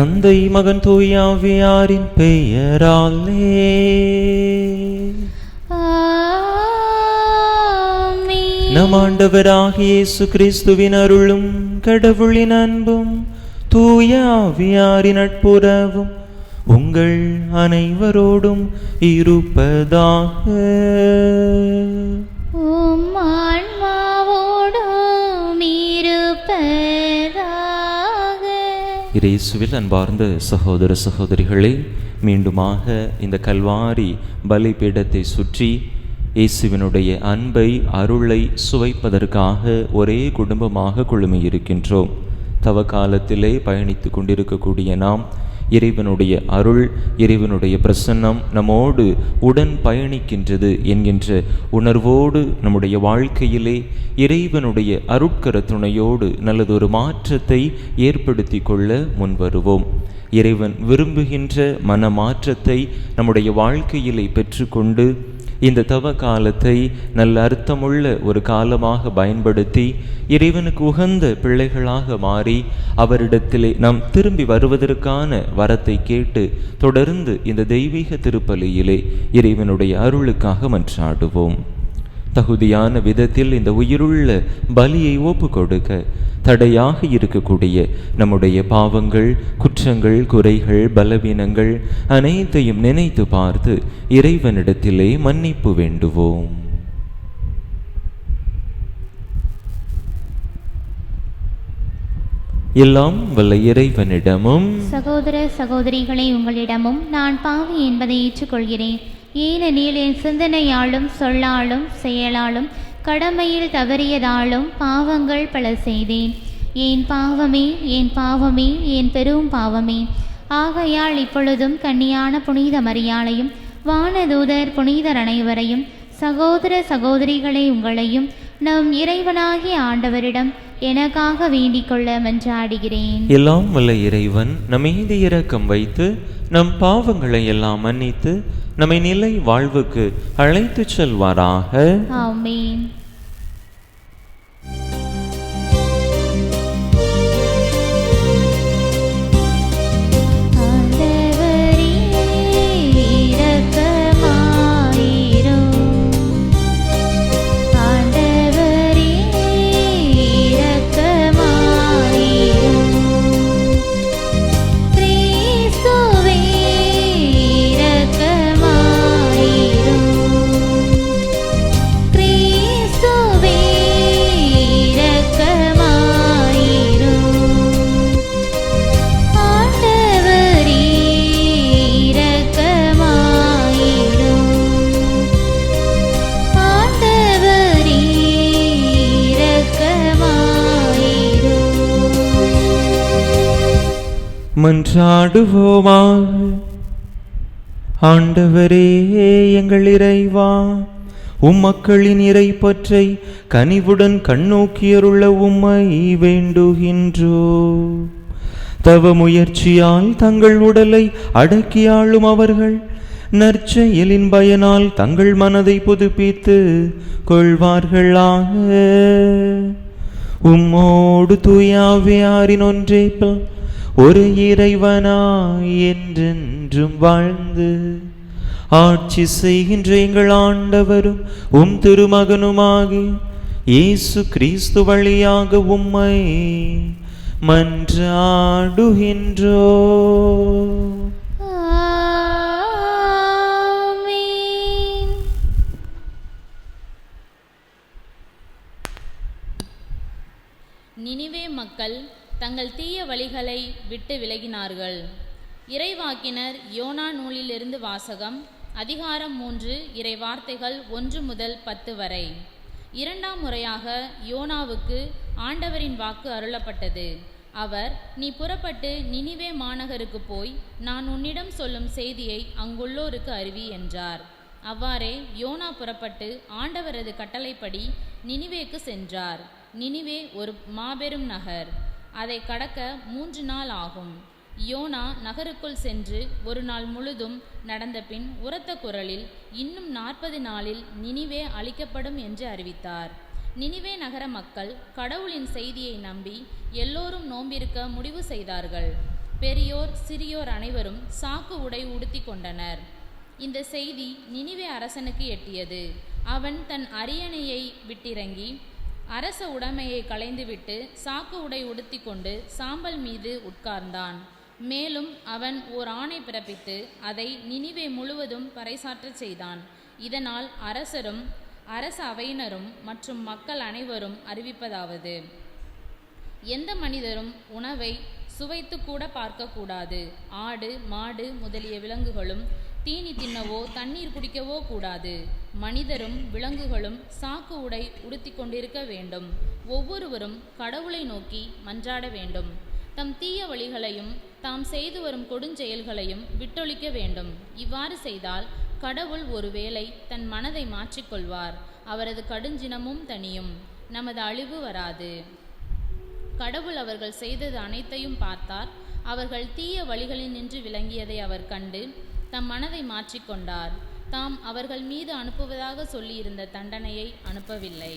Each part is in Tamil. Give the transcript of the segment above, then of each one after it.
தந்தை மகன் தூய ஆவியாரின் பெயராலே. நம் ஆண்டவராகிய இயேசு கிறிஸ்துவின் அருளும் கடவுளின் அன்பும் தூய ஆவியாரின் நட்புறவும் உங்கள் அனைவரோடும் இருப்பதாக. உம் ஆன்மாவோடும் இருப்பதாக. இயேசுவில் அன்பார்ந்த சகோதர சகோதரிகளே, மீண்டுமாக இந்த கல்வாரி பலிபீடத்தை சுற்றி இயேசுவினுடைய அன்பை அருளை சுவைப்பதற்காக ஒரே குடும்பமாக குழுமியிருக்கின்றோம். தவ காலத்திலே பயணித்து கொண்டிருக்கக்கூடிய நாம் இறைவனுடைய அருள், இறைவனுடைய பிரசன்னம் நம்மோடு உடன் பயணிக்கின்றது என்கின்ற உணர்வோடு நம்முடைய வாழ்க்கையிலே இறைவனுடைய அருட்கர துணையோடு நல்லதொரு மாற்றத்தை ஏற்படுத்தி கொள்ள முன்வருவோம். இறைவன் விரும்புகின்ற மன மாற்றத்தை நம்முடைய வாழ்க்கையிலே பெற்றுக்கொண்டு இந்த தவ காலத்தை நல்ல அர்த்தமுள்ள ஒரு காலமாக பயன்படுத்தி இறைவனுக்கு உகந்த பிள்ளைகளாக மாறி அவரிடத்திலே நாம் திரும்பி வருவதற்கான வரத்தை கேட்டு தொடர்ந்து இந்த தெய்வீக திருப்பலியிலே இறைவனுடைய அருளுக்காக மன்றாடுவோம். தகுதியான விதத்தில் இந்த உயிருள்ள பலியை ஒப்பு கொடுக்க தடையாக இருக்கக்கூடிய நம்முடைய பாவங்கள், குற்றங்கள், குறைகள், பலவீனங்கள் அனைத்தையும் நினைத்து பார்த்து இறைவனிடத்திலே மன்னிப்பு வேண்டுவோம். எல்லாம் வல்ல இறைவனிடமும் சகோதர சகோதரிகளை உங்களிடமும் நான் பாவி என்பதை ஏற்றுக்கொள்கிறேன். ஏனெனில் என் சிந்தனையாலும் சொல்லாலும் செயலாலும் கடமையில் தவறியதாலும் பாவங்கள் பல செய்தேன். என் பாவமே, என் பாவமே, என் பெரும் பாவமே. ஆகையால் இப்பொழுதும் கன்னியான புனித மரியாளையும் வானதூதர் புனிதர் அனைவரையும் சகோதர சகோதரிகளை உங்களையும் நம் இறைவனாகிய ஆண்டவரிடம் எனக்காக வேண்டிக் கொள்ள மன்றாடுகிறேன். எல்லாம் வல்ல இறைவன் நம் மீது இரக்கம் வைத்து நம் பாவங்களை எல்லாம் மன்னித்து நம்மை நிலை வாழ்வுக்கு அழைத்து செல்வாராக. ஆமென். மன்றாடுவோமாக. ஆண்டவரே எங்கள் இறைவா, உம்மக்களின் இறைப்பற்றை கனிவுடன் கண்ணோக்கியருள்ள உம்மை வேண்டுகின்றோ. தவ முயற்சியால் தங்கள் உடலை அடக்கியாளும் அவர்கள் நற்செயலின் பயனால் தங்கள் மனதை புதுப்பித்து கொள்வார்களாக. உம்மோடு தூய ஆவியாரின் ஒன்றேற்ப ஒரு இறைவனாய் என்றென்றும் வாழ்ந்து ஆட்சி செய்கின்ற எங்கள் ஆண்டவரும் உம் திருமகனுமாகி இயேசு கிறிஸ்து வழியாக உம்மை மன்றாடுகின்றோ. நினிவே மக்கள் தங்கள் தீய வழிகளை விட்டு விலகினார்கள். இறைவாக்கினர் யோனா நூலிலிருந்து வாசகம். அதிகாரம் 3, இறை வார்த்தைகள் 1 முதல் 10 வரை. இரண்டாம் முறையாக யோனாவுக்கு ஆண்டவரின் வாக்கு அருளப்பட்டது. அவர், நீ புறப்பட்டு நினிவே மாநகருக்கு போய் நான் உன்னிடம் சொல்லும் செய்தியை அங்குள்ளோருக்கு அறிவி என்றார். அவ்வாறே யோனா புறப்பட்டு ஆண்டவரது கட்டளைப்படி நினிவேக்கு சென்றார். நினிவே ஒரு மாபெரும் நகர். அதை கடக்க 3 நாள் ஆகும். யோனா நகருக்குள் சென்று ஒரு நாள் முழுதும் நடந்த பின் உரத்த குரலில், இன்னும் 40 நாளில் நினிவே அழிக்கப்படும் என்று அறிவித்தார். நினிவே நகர மக்கள் கடவுளின் செய்தியை நம்பி எல்லோரும் நோம்பிருக்க முடிவு செய்தார்கள். பெரியோர் சிறியோர் அனைவரும் சாக்கு உடை உடுத்தி கொண்டனர். இந்த செய்தி நினிவே அரசனுக்கு எட்டியது. அவன் தன் அரியணையை விட்டிறங்கி அரச உடைமையை களைந்துவிட்டு சாக்கு உடை உடுத்தி கொண்டு சாம்பல் மீது உட்கார்ந்தான். மேலும் அவன் ஓர் ஆணை பிறப்பித்து அதை நினிவே முழுவதும் பறைசாற்றச் செய்தான். இதனால் அரசரும் அரச அவையினரும் மற்றும் மக்கள் அனைவரும் அறிவிப்பதாவது: எந்த மனிதரும் உணவை சுவைத்து கூட பார்க்கக்கூடாது. ஆடு மாடு முதலிய விலங்குகளும் தீனி தின்னவோ தண்ணீர் குடிக்கவோ கூடாது. மனிதரும் விலங்குகளும் சாக்கு உடை உடுத்தி கொண்டிருக்க வேண்டும். ஒவ்வொருவரும் கடவுளை நோக்கி மன்றாட வேண்டும். தம் தீய வழிகளையும் தாம் செய்து வரும் கொடுஞ்செயல்களையும் விட்டொழிக்க வேண்டும். இவ்வாறு செய்தால் கடவுள் ஒருவேளை தன் மனதை மாற்றிக்கொள்வார். அவரது கடுஞ்சினமும் தனியும். நமது அழிவு வராது. கடவுள் அவர்கள் செய்தது அனைத்தையும் பார்த்தார். அவர்கள் தீய வழிகளில் நின்று விளங்கியதை அவர் கண்டு தம் மனதை மாற்றிக்கொண்டார். தாம் அவர்கள் மீது அனுப்புவதாக சொல்லியிருந்த தண்டனையை அனுப்பவில்லை.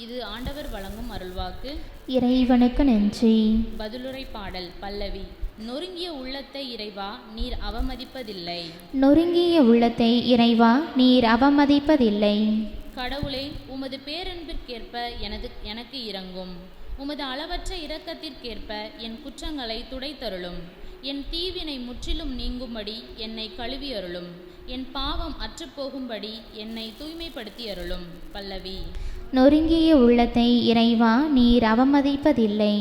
இது ஆண்டவர் வழங்கும் அருள்வாக்கு. இறைவனுக்கு நன்றி. பதிலுரை பாடல் பல்லவி. நொறுங்கிய உள்ளத்தை இறைவா நீர் அவமதிப்பதில்லை. நொறுங்கிய உள்ளத்தை இறைவா நீர் அவமதிப்பதில்லை. கடவுளே, உமது பேரன்பிற்கேற்ப எனக்கு இரங்கும். உமது அளவற்ற இரக்கத்திற்கேற்ப என் குற்றங்களை துடைத்தருளும். என் தீவினை முற்றிலும் நீங்கும்படி என்னை கழுவி அருளும். என் பாவம் அற்றுப்போகும்படி என்னை தூய்மைப்படுத்தி அருளும். பல்லவி. நொறுங்கிய உள்ளத்தை இறைவா நீர் அவமதிப்பதில்லை.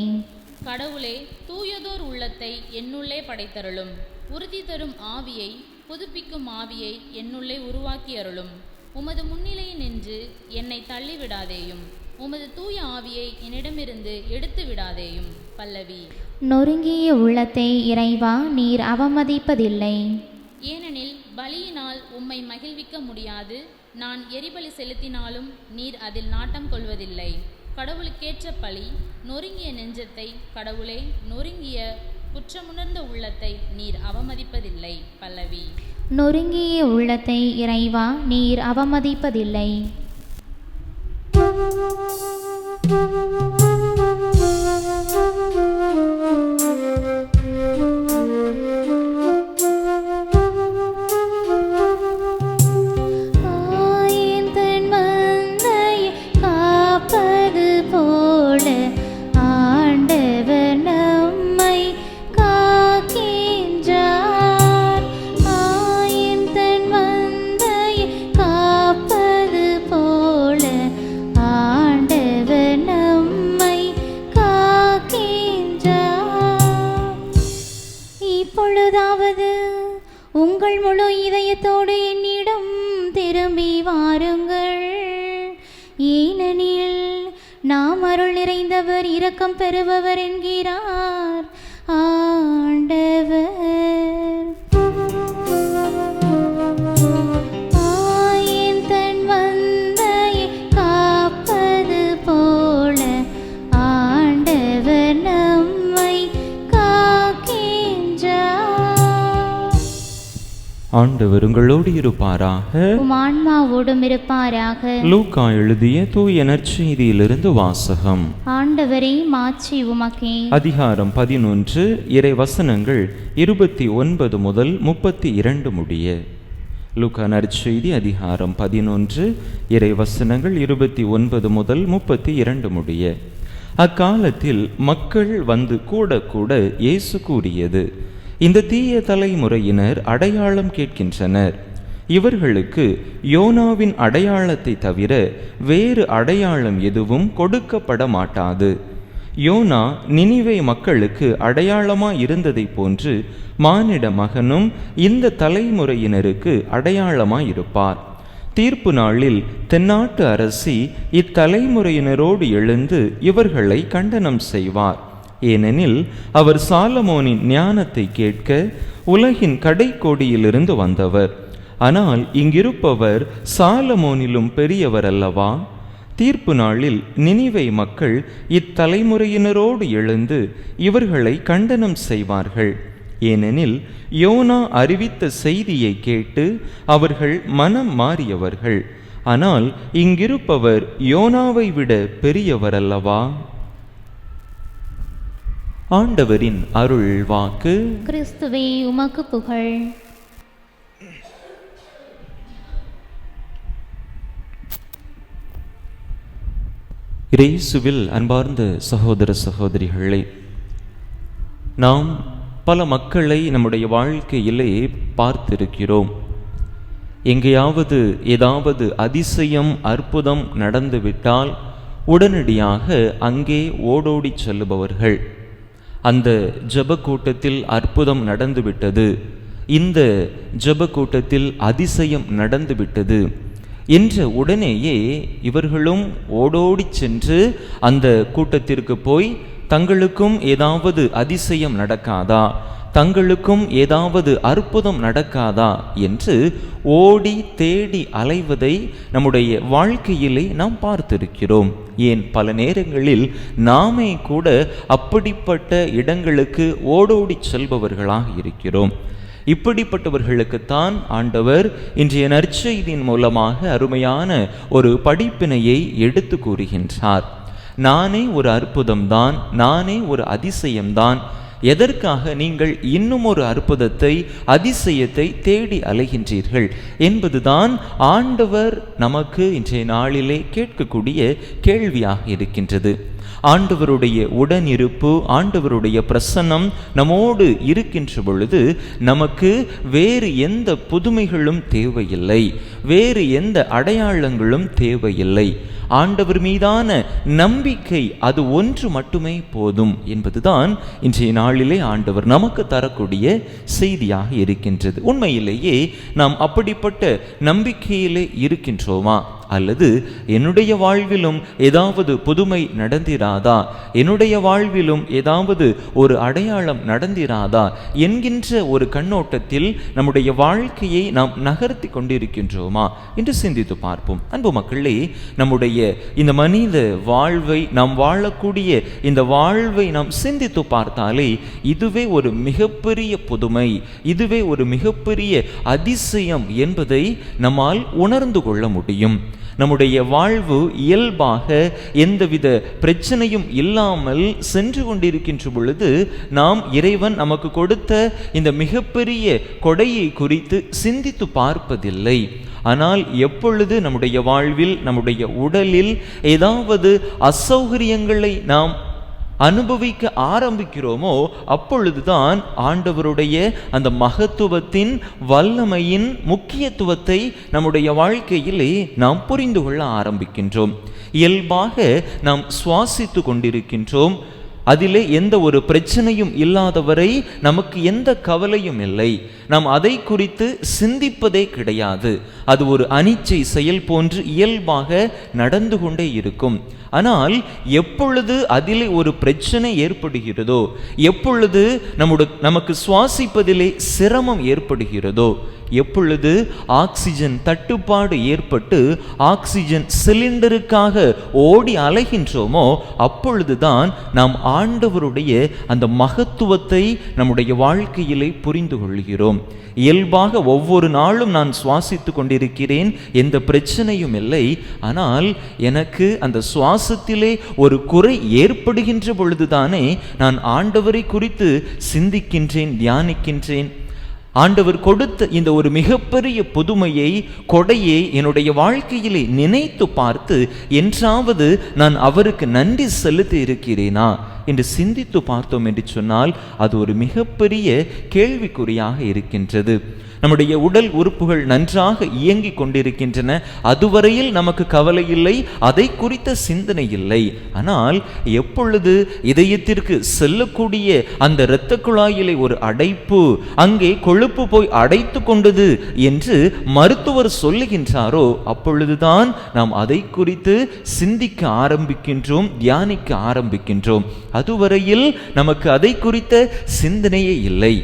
கடவுளே, தூயதோர் உள்ளத்தை என்னுள்ளே படைத்தருளும். உறுதி தரும் ஆவியை, புதுப்பிக்கும் ஆவியை என்னுள்ளே உருவாக்கி அருளும். உமது முன்னிலையில் நின்று என்னை தள்ளிவிடாதேயும். உமது தூய ஆவியை என்னிடமிருந்து எடுத்து விடாதேயும். பல்லவி. நொறுங்கிய உள்ளத்தை இறைவா நீர் அவமதிப்பதில்லை. ஏனெனில் பலியினால் உம்மை மகிழ்விக்க முடியாது. நான் எரிபலி செலுத்தினாலும் நீர் அதில் நாட்டம் கொள்வதில்லை. கடவுளுக்கேற்ற பலி நொறுங்கிய நெஞ்சத்தை, கடவுளே, நொறுங்கிய குற்றமுணர்ந்த உள்ளத்தை நீர் அவமதிப்பதில்லை. பல்லவி. நொறுங்கிய உள்ளத்தை இறைவா நீர் அவமதிப்பதில்லை. உங்கள் முழு இதயத்தோடு என்னிடம் திரும்பி வாருங்கள். ஏனெனில் நாம் அருள் நிறைந்தவர், இரக்கம் பெறுபவர் என்கிறார் ஆண்டவர். ஆயின் தன் மந்தையை காப்பது போல ஆண்டவர் நம்மை காக்கின்றார். ஆண்டவர் உங்களோடு இருப்பாராக. உம் ஆன்மாவோடும் இருப்பாராக. லூக்கா எழுதிய தூய நற்செய்தியிலிருந்து வாசகம். ஆண்டவரே, மாட்சி உமக்கே. அதிகாரம் 11, இறை வசனங்கள் 29 முதல் 32 முடிய. லூக்கா நற்செய்தி அதிகாரம் 11, இறை வசனங்கள் 29 முதல் 32 முடிய. அக்காலத்தில் மக்கள் வந்து கூட கூட இயேசு கூறியது: இந்த தீய தலைமுறையினர் அடையாளம் கேட்கின்றனர். இவர்களுக்கு யோனாவின் அடையாளத்தை தவிர வேறு அடையாளம் எதுவும் கொடுக்கப்பட மாட்டாது. யோனா நினிவே மக்களுக்கு அடையாளமாய் இருந்ததை போன்று மானிட மகனும் இந்த தலைமுறையினருக்கு அடையாளமாய் இருப்பார். தீர்ப்பு நாளில் தென்னாட்டு அரசி இத்தலைமுறையினரோடு எழுந்து இவர்களை கண்டனம் செய்வார். ஏனெனில் அவர் சாலமோனின் ஞானத்தை கேட்க உலகின் கடைக்கோடியிலிருந்து வந்தவர். ஆனால் இங்கிருப்பவர் சாலமோனிலும் பெரியவர் அல்லவா? தீர்ப்பு நாளில் நினிவே மக்கள் இத்தலைமுறையினரோடு எழுந்து இவர்களை கண்டனம் செய்வார்கள். ஏனெனில் யோனா அறிவித்த செய்தியை கேட்டு அவர்கள் மனம் மாறியவர்கள். ஆனால் இங்கிருப்பவர் யோனாவை விட பெரியவர் அல்லவா? ஆண்டவரின் அருள் வாக்கு. கிறிஸ்துவே உமக்கு புகழ். இயேசுவில் அன்பார்ந்த சகோதர சகோதரிகளே, நாம் பல மக்களை நம்முடைய வாழ்க்கையிலே பார்த்திருக்கிறோம். எங்கேயாவது ஏதாவது அதிசயம் அற்புதம் நடந்துவிட்டால் உடனடியாக அங்கே ஓடோடி செல்லுபவர்கள். அந்த ஜெப கூட்டத்தில் அற்புதம் நடந்துவிட்டது, இந்த ஜெப கூட்டத்தில் அதிசயம் நடந்துவிட்டது என்ற உடனேயே இவர்களும் ஓடோடி சென்று அந்த கூட்டத்திற்கு போய் தங்களுக்கும் ஏதாவது அதிசயம் நடக்காதா, தங்களுக்கும் ஏதாவது அற்புதம் நடக்காதா என்று ஓடி தேடி அலைவதை நம்முடைய வாழ்க்கையிலே நாம் பார்த்திருக்கிறோம். ஏன் பல நேரங்களில் நாமே கூட அப்படிப்பட்ட இடங்களுக்கு ஓடோடி செல்பவர்களாக இருக்கிறோம். இப்படிப்பட்டவர்களுக்குத்தான் ஆண்டவர் இன்றைய நற்செய்தியின் மூலமாக அருமையான ஒரு படிப்பினையை எடுத்து கூறுகின்றார். நானே ஒரு அற்புதம்தான், நானே ஒரு அதிசயம்தான், எதற்காக நீங்கள் இன்னும் ஒரு அற்புதத்தை அதிசயத்தை தேடி அலைகின்றீர்கள் என்பதுதான் ஆண்டவர் நமக்கு இன்றைய நாளிலே கேட்கக்கூடிய கேள்வியாக இருக்கின்றது. ஆண்டவருடைய உடனிருப்பு, ஆண்டவருடைய பிரசன்னம் நம்மோடு இருக்கின்ற பொழுது நமக்கு வேறு எந்த புதுமைகளும் தேவையில்லை, வேறு எந்த அடையாளங்களும் தேவையில்லை. ஆண்டவர் மீதான நம்பிக்கை அது ஒன்று மட்டுமே போதும் என்பதுதான் இன்றைய நாளிலே ஆண்டவர் நமக்கு தரக்கூடிய செய்தியாக இருக்கின்றது. உண்மையிலேயே நாம் அப்படிப்பட்ட நம்பிக்கையிலே இருக்கின்றோமா? அல்லது என்னுடைய வாழ்விலும் ஏதாவது புதுமை நடந்திராதா, என்னுடைய வாழ்விலும் ஏதாவது ஒரு அடையாளம் நடந்திராதா என்கின்ற ஒரு கண்ணோட்டத்தில் நம்முடைய வாழ்க்கையை நாம் நகர்த்தி கொண்டிருக்கின்றோமா என்று சிந்தித்து பார்ப்போம். அன்பு மக்களே, நம்முடைய இந்த மனித வாழ்வை, நாம் வாழக்கூடிய இந்த வாழ்வை நாம் சிந்தித்து பார்த்தாலே இதுவே ஒரு மிகப்பெரிய புதுமை, இதுவே ஒரு மிகப்பெரிய அதிசயம் என்பதை நம்மால் உணர்ந்து கொள்ள முடியும். நம்முடைய வாழ்வு இயல்பாக எந்தவித பிரச்சனையும் இல்லாமல் சென்று கொண்டிருக்கின்ற பொழுது நாம் இறைவன் நமக்கு கொடுத்த இந்த மிகப்பெரிய கொடையை குறித்து சிந்தித்து பார்ப்பதில்லை. ஆனால் எப்பொழுது நம்முடைய வாழ்வில், நம்முடைய உடலில் ஏதாவது அசௌகரியங்களை நாம் அனுபவிக்க ஆரம்பிக்கிறோமோ அப்பொழுதுதான் ஆண்டவருடைய அந்த மகத்துவத்தின் வல்லமையின் முக்கியத்துவத்தை நம்முடைய வாழ்க்கையிலே நாம் புரிந்து கொள்ள ஆரம்பிக்கின்றோம். இயல்பாக நாம் சுவாசித்து கொண்டிருக்கின்றோம், அதிலே எந்த ஒரு பிரச்சனையும் இல்லாதவரை நமக்கு எந்த கவலையும் இல்லை, நாம் அதை குறித்து சிந்திப்பதே கிடையாது. அது ஒரு அனிச்சை செயல் போன்று இயல்பாக நடந்து கொண்டே இருக்கும். ஆனால் எப்பொழுது அதிலே ஒரு பிரச்சனை ஏற்படுகிறதோ, எப்பொழுது நமக்கு சுவாசிப்பதிலே சிரமம் ஏற்படுகிறதோ, எப்பொழுது ஆக்சிஜன் தட்டுப்பாடு ஏற்பட்டு ஆக்சிஜன் சிலிண்டருக்காக ஓடி அலைகின்றோமோ அப்பொழுதுதான் நாம் ஆண்டவருடைய அந்த மகத்துவத்தை நம்முடைய வாழ்க்கையிலே புரிந்து கொள்கிறோம். இயல்பாக ஒவ்வொரு நாளும் நான் சுவாசித்து கொண்டிருக்கிறேன், எந்த பிரச்சனையும் இல்லை. ஆனால் எனக்கு அந்த சுவாசத்திலே ஒரு குறை ஏற்படுகின்ற பொழுதுதானே நான் ஆண்டவரை குறித்து சிந்திக்கின்றேன், தியானிக்கின்றேன். ஆண்டவர் கொடுத்த இந்த ஒரு மிகப்பெரிய புதுமையை, கொடையை என்னுடைய வாழ்க்கையிலே நினைத்து பார்த்து என்றாவது நான் அவருக்கு நன்றி செலுத்தி இருக்கிறேனா என்று சிந்தித்து பார்த்தோம் என்று சொன்னால் அது ஒரு மிகப்பெரிய கேள்விக்குறியாக இருக்கின்றது. நம்முடைய உடல் உறுப்புகள் நன்றாக இயங்கிக் கொண்டிருக்கின்றன, அதுவரையில் நமக்கு கவலை இல்லை, அதை குறித்த சிந்தனை இல்லை. ஆனால் எப்பொழுது இதயத்திற்கு செல்லக்கூடிய அந்த இரத்த குழாயிலே ஒரு அடைப்பு, அங்கே கொழுப்பு போய் அடைத்து கொண்டது என்று மருத்துவர் சொல்லுகின்றாரோ அப்பொழுதுதான் நாம் அதை குறித்து சிந்திக்க ஆரம்பிக்கின்றோம், தியானிக்க ஆரம்பிக்கின்றோம். அதுவரையில் நமக்கு அதை குறித்த சிந்தனையே இல்லை.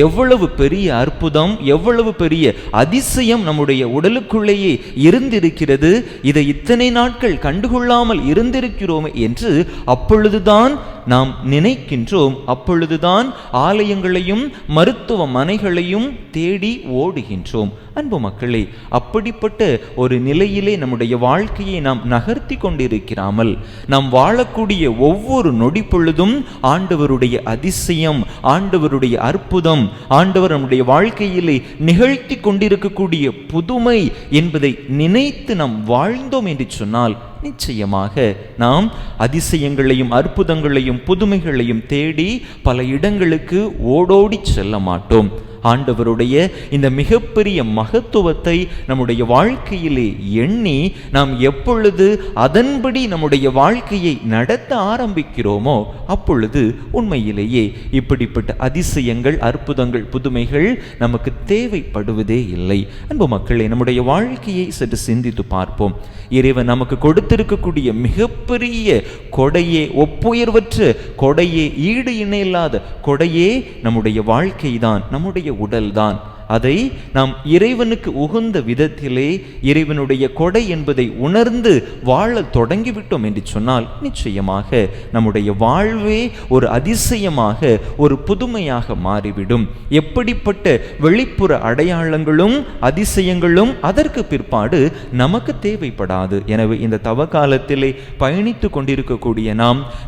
எவ்வளவு பெரிய அற்புதம், எவ்வளவு பெரிய அதிசயம் நம்முடைய உடலுக்குள்ளேயே இருந்திருக்கிறது, இதை இத்தனை நாட்கள் கண்டுகொள்ளாமல் இருந்திருக்கிறோம் என்று அப்பொழுதுதான் நாம் நினைக்கின்றோம், அப்பொழுதுதான் ஆலயங்களையும் மருத்துவமனைகளையும் தேடி ஓடுகின்றோம். அன்பு மக்களே, அப்படிப்பட்ட ஒரு நிலையிலே நம்முடைய வாழ்க்கையை நாம் நகர்த்தி கொண்டிருக்கிறாமல், நாம் வாழக்கூடிய ஒவ்வொரு நொடி பொழுதும் ஆண்டவருடைய அதிசயம், ஆண்டவருடைய அற்புதம், ஆண்டவர் நம்முடைய வாழ்க்கையிலே நிகழ்த்தி கொண்டிருக்கக்கூடிய புதுமை என்பதை நினைத்து நாம் வாழ்ந்தோம் என்று சொன்னால், நிச்சயமாக நாம் அதிசயங்களையும் அற்புதங்களையும் புதுமைகளையும் தேடி பல இடங்களுக்கு ஓடோடி செல்ல மாட்டோம். ஆண்டவருடைய இந்த மிகப்பெரிய மகத்துவத்தை நம்முடைய வாழ்க்கையிலே எண்ணி நாம் எப்பொழுது அதன்படி நம்முடைய வாழ்க்கையை நடத்த ஆரம்பிக்கிறோமோ, அப்பொழுது உண்மையிலேயே இப்படிப்பட்ட அதிசயங்கள், அற்புதங்கள், புதுமைகள் நமக்கு தேவைப்படுவதே இல்லை. அன்பு மக்களே, நம்முடைய வாழ்க்கையை சற்று சிந்தித்து பார்ப்போம். இறைவன் நமக்கு கொடுத்திருக்கக்கூடிய மிகப்பெரிய கொடையே, ஒப்புயர்வற்ற கொடையே, ஈடு இணையில்லாத கொடையே நம்முடைய வாழ்க்கை தான், நம்முடைய உடல்தான். அதை நாம் இறைவனுக்கு உகந்த விதத்திலே இறைவனுடைய கொடை என்பதை உணர்ந்து வாழ தொடங்கிவிட்டோம் என்று சொன்னால், நிச்சயமாக நம்முடைய வாழ்வே ஒரு அதிசயமாக, ஒரு புதுமையாக மாறிவிடும். எப்படிப்பட்ட வெளிப்புற அடையாளங்களும் அதிசயங்களும் அதற்கு பிற்பாடு நமக்கு தேவைப்படாது. எனவே இந்த தவ காலத்திலே பயணித்து கொண்டிருக்கக்கூடிய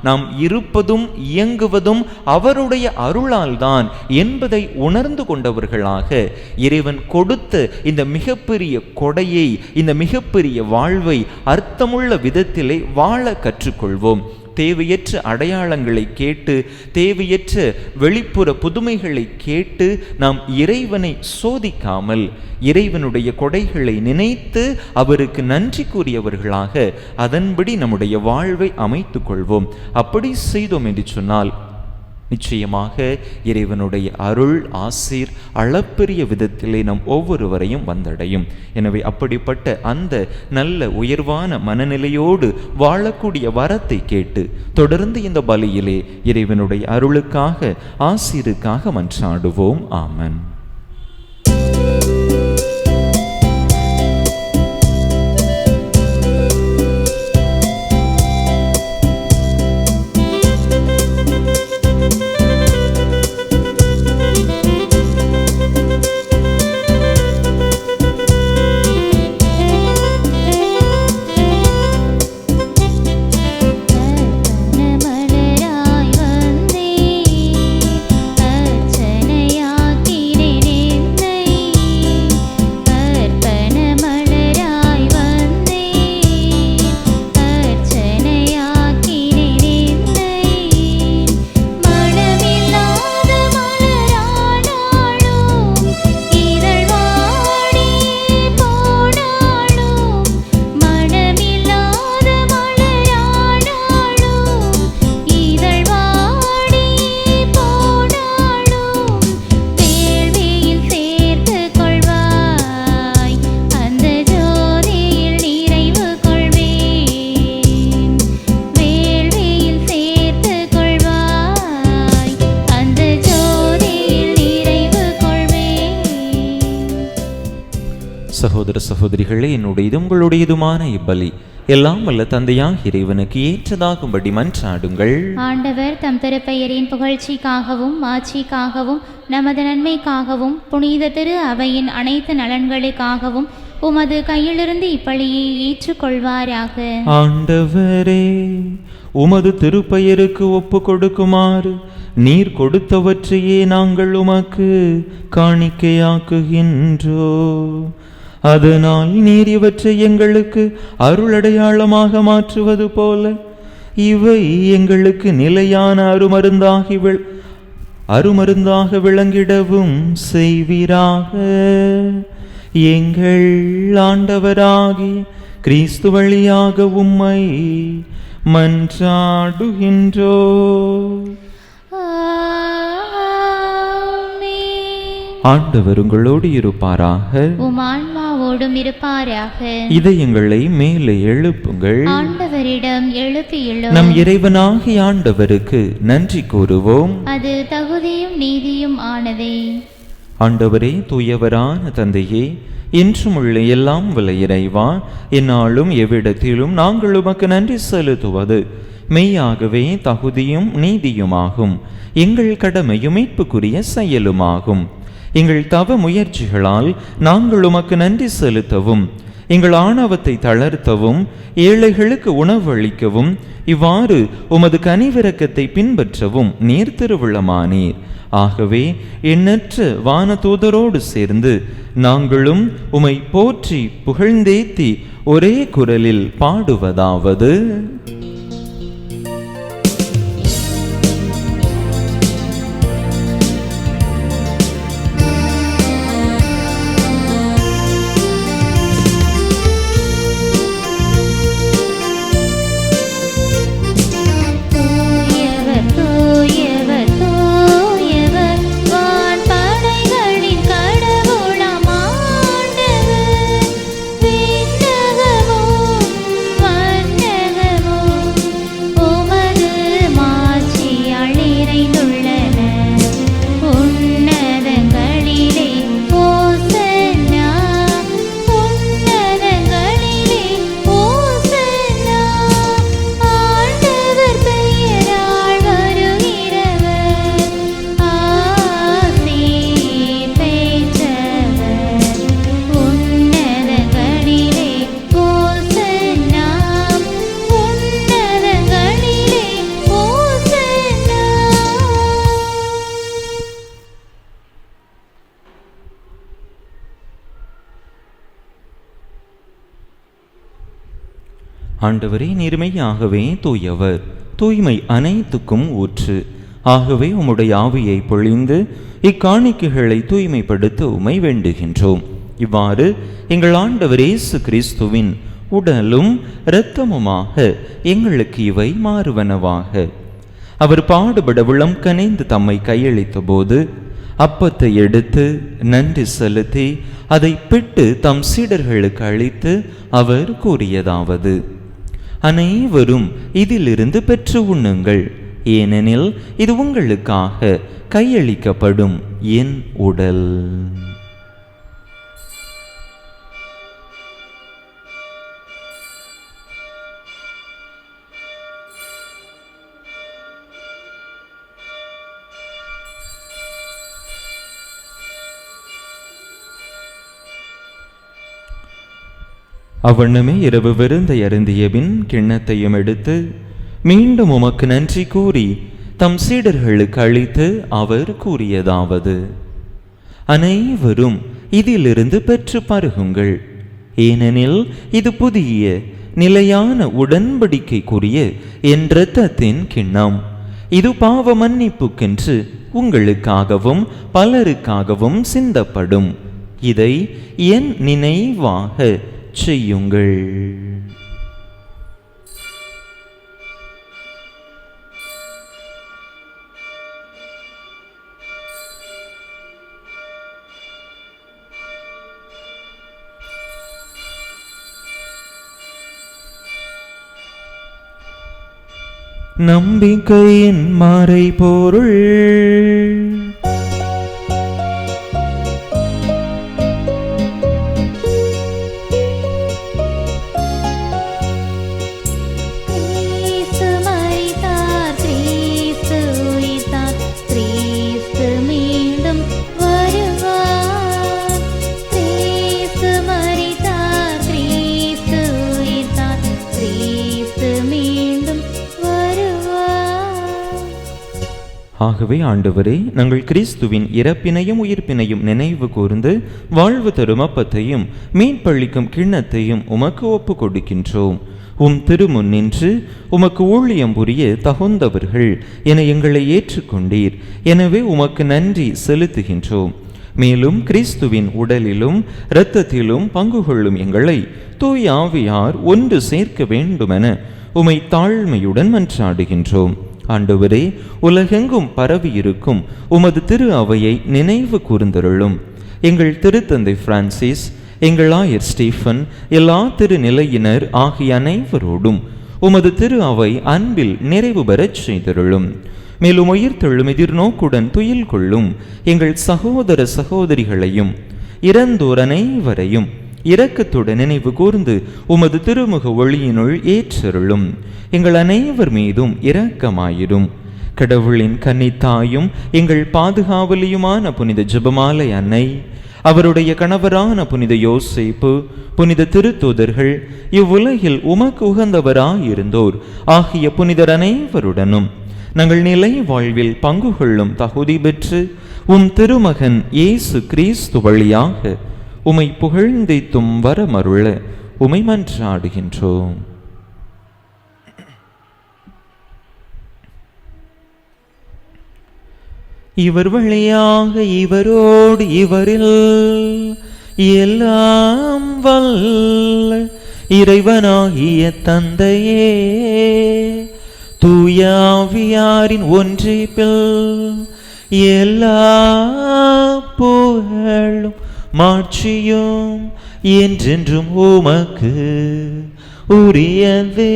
நாம் இருப்பதும் இயங்குவதும் அவருடைய அருளால் தான் என்பதை உணர்ந்து கொண்டவர்களாக இறைவன் கொடுத்த இந்த மிகப்பெரிய கொடையை, இந்த மிகப்பெரிய வாழ்வை அர்த்தமுள்ள விதத்திலே வாழ கற்றுக்கொள்வோம். தேவையற்ற அடையாளங்களை கேட்டு, தேவையற்ற வெளிப்புற புதுமைகளை கேட்டு நாம் இறைவனை சோதிக்காமல், இறைவனுடைய கொடைகளை நினைத்து அவருக்கு நன்றி கூறியவர்களாக அதன்படி நம்முடைய வாழ்வை அமைத்து கொள்வோம். அப்படி செய்தோம் என்று சொன்னால், நிச்சயமாக இறைவனுடைய அருள் ஆசீர் அளப்பெரிய விதத்திலே நம் ஒவ்வொருவரையும் வந்தடையும். எனவே அப்படிப்பட்ட அந்த நல்ல உயர்வான மனநிலையோடு வாழக்கூடிய வரத்தை கேட்டு தொடர்ந்து இந்த பலியிலே இறைவனுடைய அருளுக்காக, ஆசீருக்காக மன்றாடுவோம். ஆமென். சகோதர சகோதரிகளே, என்னுடையது உங்களுடையதுமான இப்பலி எல்லாம் வல்ல தந்தையாக இறைவனுக்கு ஏற்றதாகும்படி மன்றாடுங்கள். ஆண்டவர் தம் திருப்பெயரின் புகழ்ச்சிக்காகவும் ஆட்சிக்காகவும் நமது நன்மைக்காகவும் புனித திரு அவையின் அனைத்து நலன்களுக்காகவும் உமது கையிலிருந்து இப்பலியை ஏற்றுக்கொள்வாராக. ஆண்டவரே, உமது திருப்பெயருக்கு ஒப்பு கொடுக்குமாறு நீர் கொடுத்தவற்றையே நாங்கள் உமக்கு காணிக்கையாக்குகின்றோ. அதனால் நீர் இவற்றை எங்களுக்கு அருளடையாளமாக மாற்றுவது போல இவை எங்களுக்கு நிலையான அருமருந்தாக விளங்கிடவும் செய்வீராக. எங்கள் ஆண்டவராகி கிறிஸ்து வழியாக உம்மை மன்றாடுகின்றோ. ஆண்டவர் உங்களோடு இருப்பாராக, உம் ஆன்மாவோடும் இருப்பாராக. இதயங்களை மேலே எழுப்புங்கள், ஆண்டவரிடம் எழுப்பியுள்ளோம். நம் இறைவனாகிய ஆண்டவருக்கு நன்றி கூறுவோம். அது தகுதியும் நீதியும் ஆனதே. ஆண்டவரே, தூயவரான தந்தையே, இன்றும் உள்ள எல்லாம் வல்ல இறைவா, என்னாலும் எவ்விடத்திலும் நாங்கள் உமக்கு நன்றி செலுத்துவது மெய்யாகவே தகுதியும் நீதியுமாகும். எங்கள் கடமையும் மீட்புக்குரிய செயலுமாகும். எங்கள் தவ முயற்சிகளால் நாங்கள் உமக்கு நன்றி செலுத்தவும், எங்கள் ஆணவத்தை தளர்த்தவும், ஏழைகளுக்கு உணவளிக்கவும், இவ்வாறு உமது கனிவிரக்கத்தை பின்பற்றவும் நீர் திருவுளமானீர். ஆகவே எண்ணற்ற வானதூதரோடு சேர்ந்து நாங்களும் உமை போற்றி புகழ்ந்தேத்தி ஒரே குரலில் பாடுவதாவது: ஆண்டவரே, நீர்மையாகவே தூயவர், தூய்மை அனைத்துக்கும் ஊற்று. ஆகவே உம்முடைய ஆவியை பொழிந்து இக்காணிக்கைகளை தூய்மைப்படுத்த உம்மை வேண்டுகின்றோம். இவ்வாறு எங்கள் ஆண்டவர் இயேசு கிறிஸ்துவின் உடலும் இரத்தமுமாக எங்களுக்கு இவை மாறுவனவாக. அவர் பாடுபட உளம் கனிந்து தம்மை கையளித்த போது அப்பத்தை எடுத்து நன்றி செலுத்தி அதை பிட்டு தம் சீடர்களுக்கு அளித்து அவர் கூறியதாவது: அனைவரும் இதிலிருந்து பெற்று உண்ணுங்கள், ஏனெனில் இது உங்களுக்காக கையளிக்கப்படும் என் உடல். அவ்வண்ணமே இரவு விருந்தை அருந்திய பின் கிண்ணத்தையும் எடுத்து மீண்டும் உமக்கு நன்றி கூறி தம் சீடர்களுக்கு அளித்து அவர் கூறியதாவது: அனைவரும் இதிலிருந்து பெற்று பருகுங்கள், ஏனெனில் இது புதிய நிலையான உடன்படிக்கைக்குரிய என் இரத்தத்தின் கிண்ணம். இது பாவ மன்னிப்புக்கென்று உங்களுக்காகவும் பலருக்காகவும் சிந்தப்படும். இதை என் நினைவாக செய்யுங்கள். நம்பிக்கையின் மறைபொருள். ஆகவே ஆண்டவரே, நாங்கள் கிறிஸ்துவின் இறப்பினையும் உயிர்ப்பினையும் நினைவு கூர்ந்து வாழ்வு தரும் அப்பத்தையும் மீன்பளிக்கும் கிண்ணத்தையும் உமக்கு ஒப்பு கொடுக்கின்றோம். உம் திருமுன் நின்று உமக்கு ஊழியம் புரிய தகுந்தவர்கள் என எங்களை ஏற்றுக்கொண்டீர். எனவே உமக்கு நன்றி செலுத்துகின்றோம். மேலும் கிறிஸ்துவின் உடலிலும் இரத்தத்திலும் பங்கு கொள்ளும் எங்களை தூய ஆவியார் ஒன்று சேர்க்க வேண்டுமென உமை தாழ்மையுடன் மன்றாடுகின்றோம். ஆண்டவரே, உலகெங்கும் பரவியிருக்கும் உமது திரு அவையை நினைவு கூர்ந்தருளும். எங்கள் திருத்தந்தை பிரான்சிஸ், எங்கள் ஆயர் ஸ்டீஃபன், எல்லா திருநிலையினர் ஆகிய அனைவரோடும் உமது திரு அவை அன்பில் நிறைவு பெறச் செய்தருளும். மேலும் உயிர்த்தெழும் எதிர்நோக்குடன் துயில் கொள்ளும் எங்கள் சகோதர சகோதரிகளையும் இறந்தோர் அனைவரையும் இரக்கத்துடன் நினைவு கூர்ந்து உமது திருமுக ஒளியினுள் ஏற்றருளும். எங்கள் அனைவர் மீதும் இரக்கமாயிரும். கடவுளின் கன்னித்தாயும் எங்கள் பாதுகாவலியுமான புனித ஜெபமாலை அன்னை, அவருடைய கணவரான புனித யோசேப்பு, புனித திருத்தூதர்கள், இவ்வுலகில் உமக்கு உகந்தவராயிருந்தோர் ஆகிய புனிதர் அனைவருடனும் நாங்கள் நிலை வாழ்வில் பங்கு கொள்ளும் தகுதி பெற்று உம் திருமகன் இயேசு கிறிஸ்து வழியாக உமை புகழ்ந்தேத்தும் வரமருள உமை மன்றாடுகின்றோம். இவர் வழியாக இவரோடு இவரில் எல்லாம் வல்ல இறைவனாகிய தந்தையே, தூயாவியாரின் ஒன்றிப்பில் எல்லா புகழும் மாட்சியும் என்றென்றும் உமக்கு உரியதே.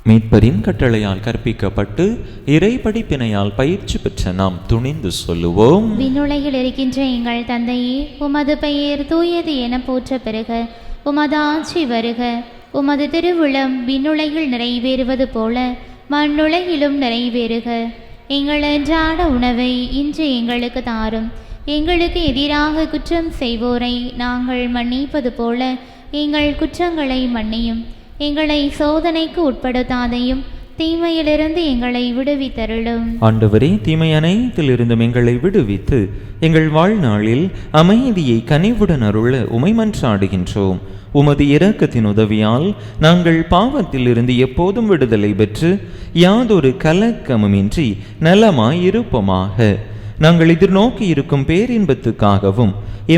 மீட்பரின் கட்டளையால் கற்பிக்கப்பட்டு இறை படிப்பினையால் பயிற்சி பெற்ற நாம் துணிந்து சொல்லுவோம். விண்ணுலகில் இருக்கின்ற எங்கள் தந்தையே, உமது பெயர் தூயது என போற்ற பெறுக. உமது ஆட்சி வருக. உமது திருவுளம் விண்ணுலகில் நிறைவேறுவது போல மண்ணுலகிலும் நிறைவேறுக. எங்கள் அன்றாட உணவை இன்று எங்களுக்கு தாரும். எங்களுக்கு எதிராக குற்றம் செய்வோரை நாங்கள் மன்னிப்பது போல எங்கள் குற்றங்களை மன்னியும். எங்களை சோதனைக்கு உட்படுத்தாதையும் தீமையிலிருந்து எங்களை விடுவித்தருளும். ஆண்டவரே, தீமை அனைத்திலிருந்தும் எங்களை விடுவித்து எங்கள் வாழ்நாளில் அமைதியை கனிவுடன் அருள உமை மன்றாடுகின்றோம். உமது இரக்கத்தின் உதவியால் நாங்கள் பாவத்திலிருந்து எப்போதும் விடுதலை பெற்று யாதொரு கலக்கமுமின்றி நலமாயிருப்போமாக. நாங்கள் எதிர்நோக்கி இருக்கும் பேரின்பத்துக்காகவும்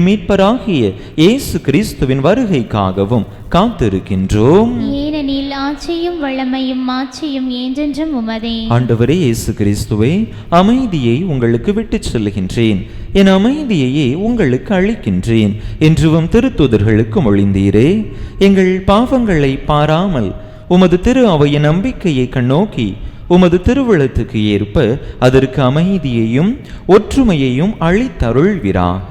மீட்பராகிய இயேசு கிறிஸ்துவின் வருகைக்காகவும் காத்திருக்கின்றோம். ஏனெனில் ஆட்சியும் வல்லமையும் மாட்சியும் என்றென்றும் உமதே. ஆண்டவரே இயேசு கிறிஸ்துவே, அமைதியை உங்களுக்கு விட்டுச் செல்லுகின்றேன், என் அமைதியையே உங்களுக்கு அளிக்கின்றேன் என்றும் திருத்தூதர்களுக்கு மொழிந்தீரே. எங்கள் பாவங்களை பாராமல் உமது திரு அவையின் நம்பிக்கையை கண்ணோக்கி உமது திருவுளத்துக்கு ஏற்ப அதற்கு அமைதியையும் ஒற்றுமையையும் அளித்தருள்வீராக.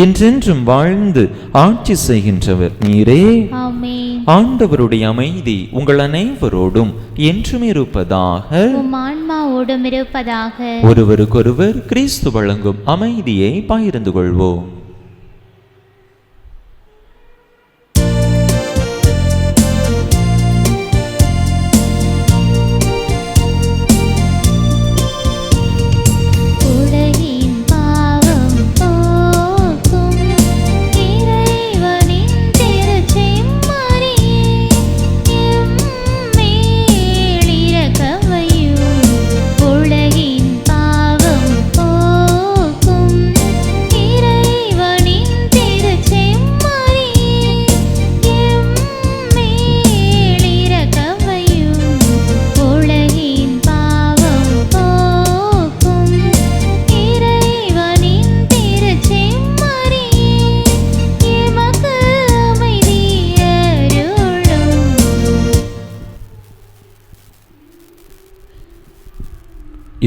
என்றென்றும் வாழ்ந்து ஆட்சி செய்கின்றவர் நீரே. ஆமென். ஆண்டவருடைய அமைதி உங்கள் அனைவரோடும் என்றும் இருப்பதாக. உம் ஆன்மாவோடும் இருப்பதாக. ஒருவருக்கொருவர் கிறிஸ்து வழங்கும் அமைதியை பகிர்ந்து கொள்வோம்.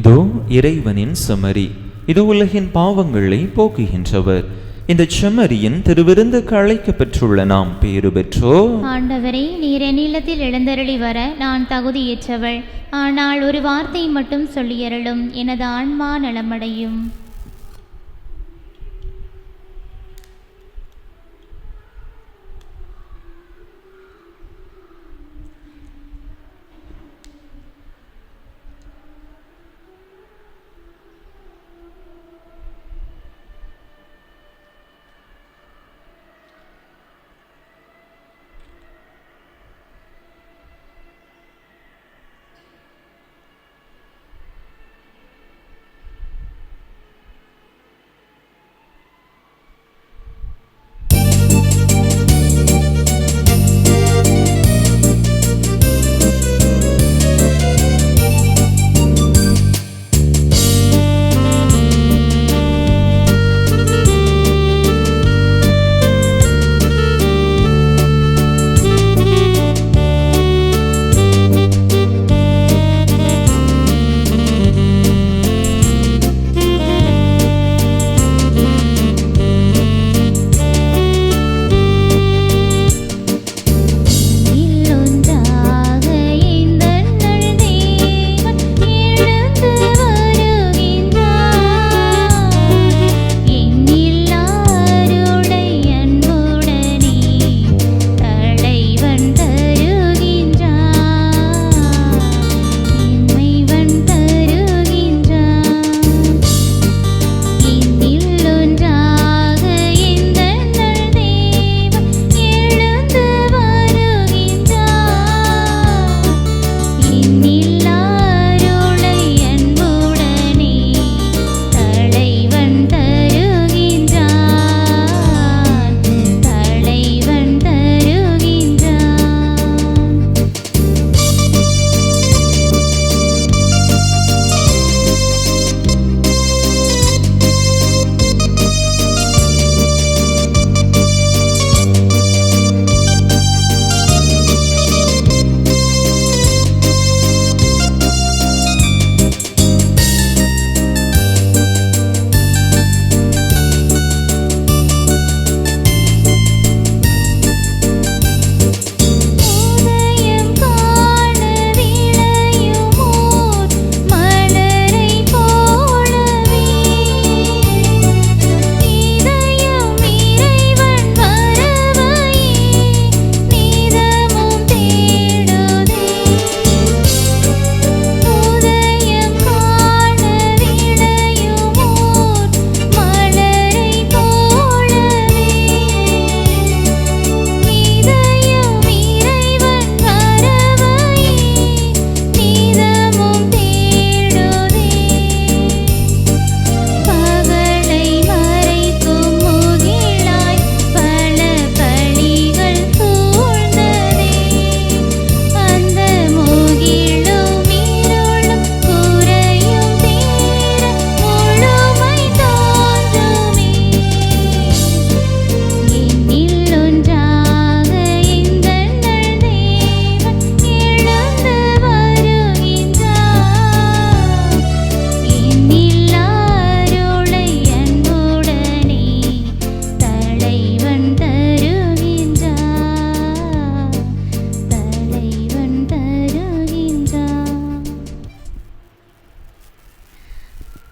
இதோ இறைவனின் செம்மறி, இதோ உலகின் பாவங்களை போக்குகின்றவர். இந்த செம்மறியின் திருவிருந்துக்கு அழைக்கப்பெற்றுள்ள நாம் பேறு பெற்றோ. ஆண்டவரே, நீர் என்னிடத்தில் எழுந்தருளி வர நான் தகுதியற்றவள். ஆனால் ஒரு வார்த்தை மட்டும் சொல்லியருளும், எனது ஆன்மா நலமடையும்.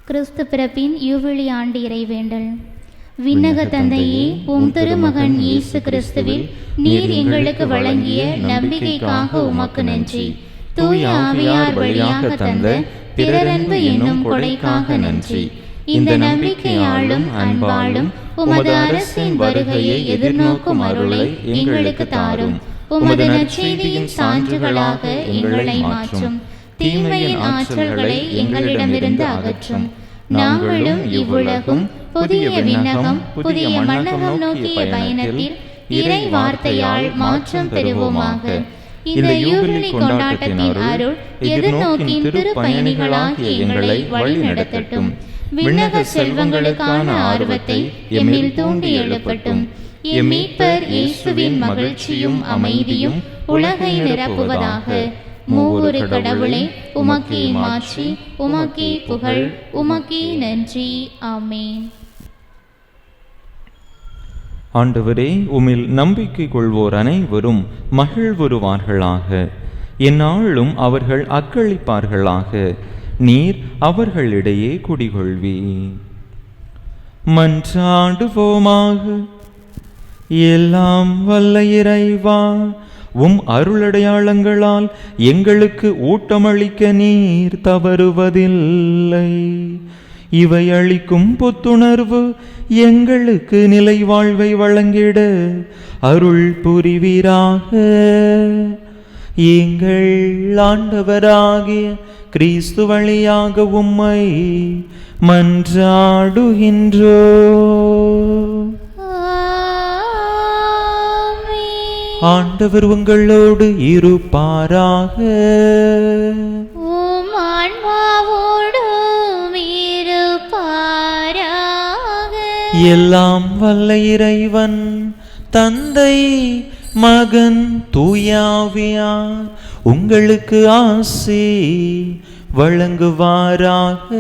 கிறிஸ்து பிறப்பின் யூபிலி ஆண்டு இறைவேண்டல். விண்ணக தந்தையே, உம் திருமகன் இயேசு கிறிஸ்துவில் நீர் எங்களுக்கு வழங்கிய நம்பிக்கைக்காக உமக்கு நன்றி. தூய ஆவியார் வழியாக தந்த பிறரன்பு என்னும் கொடைக்காக நன்றி. இந்த நம்பிக்கையாலும் அன்பாலும் உமது அரசின் வருகையை எதிர்நோக்கும் அருளை எங்களுக்கு தாரும். உமது நற்செய்தியின் சான்றுகளாக எங்களை மாற்றும். தீமையின் ஆற்றல்களை எங்களிடமிருந்து அகற்றும். நாங்களும் இவ்வுலகும் புதிய விண்ணகம் புதிய மன்னகம் நோக்கிய பயணத்தில் இறை வார்த்தையால் மாற்றம் பெறுவோமாக. இந்த யூபிலி கொண்டாட்டத்தின் அருள் எதிர்நோக்கின் திருப்பயணிகளாகிய எங்களை வழி நடத்தட்டும். விண்ணக செல்வங்களுக்கான ஆர்வத்தை எம்மில் தூண்டி எழுப்பட்டும். எம் மீட்பர் இயேசுவின் மகிழ்ச்சியும் அமைதியும் உலகை நிரப்புவதாக. மூவொரு கடவுளே, உமக்கே மாட்சி, உமக்கே புகழ், உமக்கே நன்றி. ஆமென். ஆண்டவரே, உம்மில் நம்பிக்கை கொள்வோர் அனைவரும் மகிழ்வுறுவார்களாக. எந்நாளும் அவர்கள் அக்களிப்பார்களாக. நீர் அவர்களிடையே குடிகொள்வீர். மன்றாடுவோமாக. எல்லாம் வல்ல இறைவா, உம் அருளடையாளங்களால் எங்களுக்கு ஊட்டமளிக்க நீர் தவறுவதில்லை. இவை அளிக்கும் புத்துணர்வு எங்களுக்கு நிலை வாழ்வை வழங்கிட அருள் புரிவீராக. எங்கள் ஆண்டவராகிய கிறிஸ்து வழியாக உம்மை மன்றாடுகின்றோ. ஆண்டவர் உங்களோடு இருப்பாராக. உம் ஆன்மாவோடும் இருப்பாராக. எல்லாம் வல்ல இறைவன் தந்தை மகன் தூயாவியார் உங்களுக்கு ஆசி வழங்குவாராக.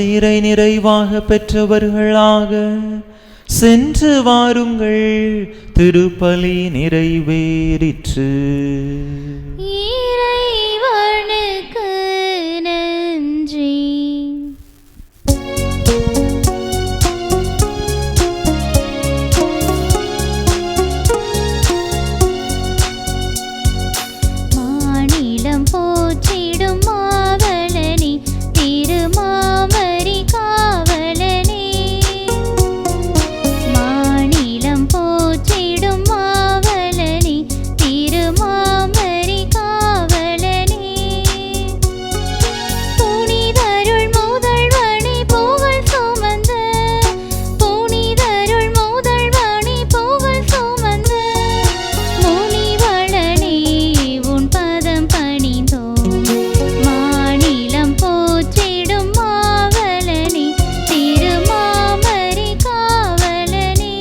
இறை நிறைவாக பெற்றவர்களாக சென்று வாருங்கள். திருப்பலி நிறைவேறிற்று. இறைவனுக்கு நன்றி. மாநிலம் போற்றிடும் மாவலனே, திருமாமரி காவலனே. மாநிலம் போற்றிடும் மாவலனே, திருமாமரி காவலனே. புனிதருள் முதல்வனே, புகழ் சுமந்த புனிதருள் முதல்வனே, புகழ் சுமந்த முனிவளனே, உன் பதம் பணிந்தோம். மாநிலம் போற்றிடும் மாவலனே, திருமாமரி காவலனே.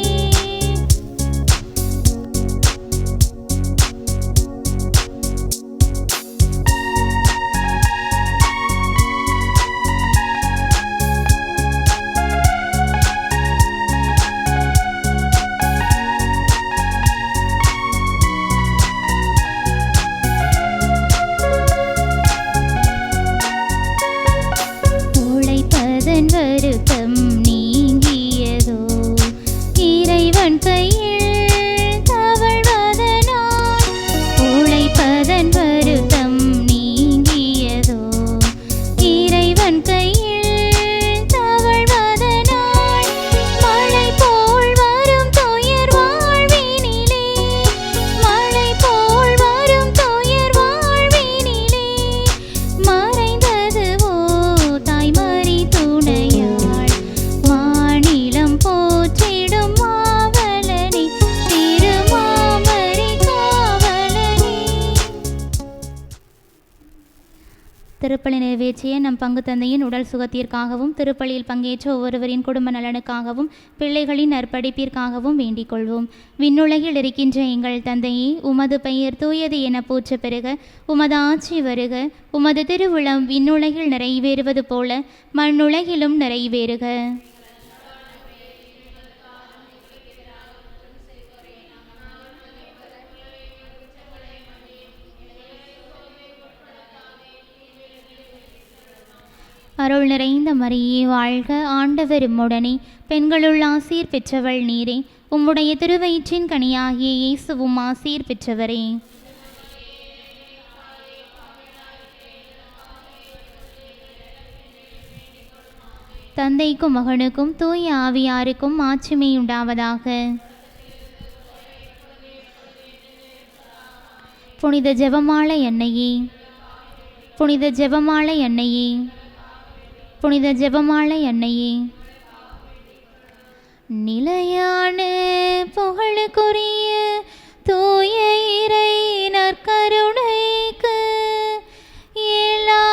உழைப்பதன் வருத்தம் நீங்கியதோ, இறைவன் கையில் தவழ்வதனால். உழைப்பதன் வருத்தம் நீங்கியதோ, இறைவன் கையில் தவழ்வதனால். மழை போல் வரும் துயர் வாழ்வினிலே, மழை போல் வரும் துயர் வாழ்வினிலே. மறைந்ததுவோ தாய்மறி துணையாள். மாநிலம் போற்றிடும் மாவலனே, திருமாமரி காவலனே. திருப்பலி நிறைவேற்றிய நம் பங்கு தந்தையின் உடல் சுகத்திற்காகவும் திருப்பலியில் பங்கேற்ற ஒவ்வொருவரின் குடும்ப நலனுக்காகவும் பிள்ளைகளின் நற்படிப்பிற்காகவும் வேண்டிக் கொள்வோம். விண்ணுலகில் இருக்கின்ற எங்கள் தந்தையே, உமது பெயர் தூயது என போற்ற பெறுக. உமது ஆட்சி வருக. உமது திருவுளம் விண்ணுலகில் நிறைவேறுவது போல மண்ணுலகிலும் நிறைவேறுக. அருள் நிறைந்த மரியே வாழ்க, ஆண்டவர் உம்முடனே, பெண்களுள் ஆசீர் பெற்றவள் நீரே. உம்முடைய திருவயிற்றின் கனியாகிய இயேசுவும் ஆசீர் பெற்றவரே. தந்தைக்கும் மகனுக்கும் தூய ஆவியாருக்கும் மாட்சிமை உண்டாவதாக. புனித ஜெபமாலை அன்னையே, புனித ஜெபமாலை அன்னையே, புனித ஜெபமாலை அன்னையே. நிலையான புகழுக்குரிய தூய இறை நற்கருணைக்கு எல்லா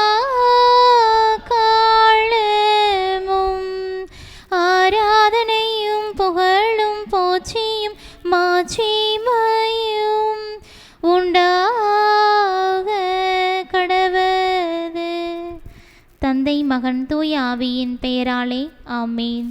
காலமும் ஆராதனையும் புகழும் போற்றியும் மாட்சிமையும் உண்டாக கடவது. தந்தை மகன் தூய ஆவியின் பெயராலே ஆமேன்.